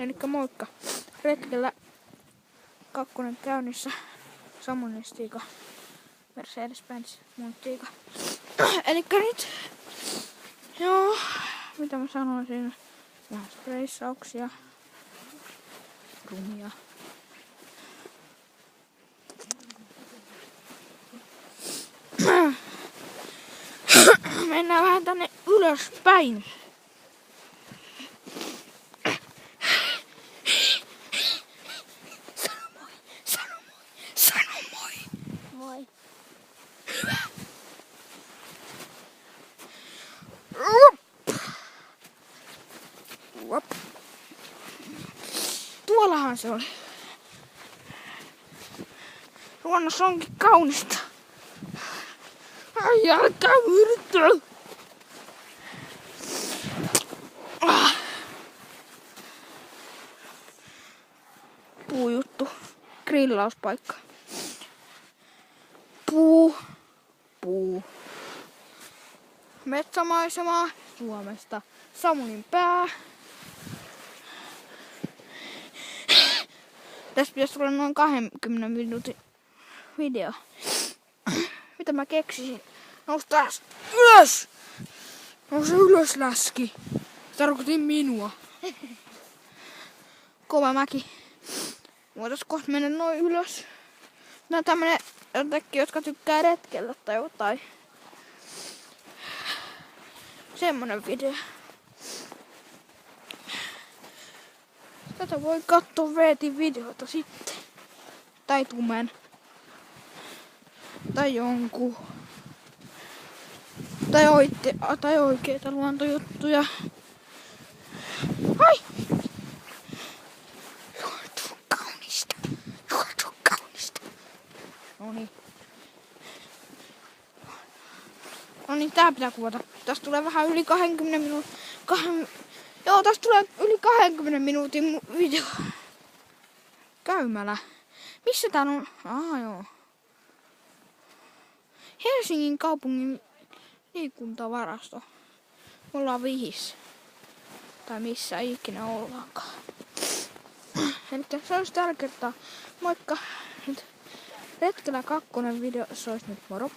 Elikkä moikka. Retkellä 2 käynnissä. Sammonin Stiga. Mercedes-Benz mun Stiga. Elikkä nyt. Joo. Mitä mä sanoisin? Vähän spreissauksia. Rumia. Mennään vähän tänne ylöspäin. Sano moi. Moi. Hyvä. Uop. Tuollahan se oli. Luonnos onkin kaunista. Ai älkää yrittää. Puujuttu. Grillauspaikka. Puu. Metsämaisemaa Suomesta. Samunin pää. Tässä pitäisi tulla noin 20 minuutin video. Mitä mä keksisin? Nousi taas ylös! Nousi ylös läski. Tarkoitin minua. Kova mäki. Voitais kohta mennä noin ylös. Nää on tämmönen jotenkin, jotka tykkää retkellä tai jotain. Semmonen video. Tätä voi katsoa Veetin videota sitten. Tai Tumen. Tai jonkun. Tai oikeita luontojuttuja. Ai! Juotu kaunista. Noniin, tää pitää kuvata. Tästä tulee vähän yli 20 minuutin. Joo, tästä tulee yli 20 minuutin video. Käymälä. Missä tää on? Joo. Helsingin kaupungin liikuntavarasto. Me ollaan Vihissä. Tai missä ikinä ollaankaan. Elikkä se olisi tällä kertaa. Moikka. Retkellä 2 video. Se olisi nyt moro.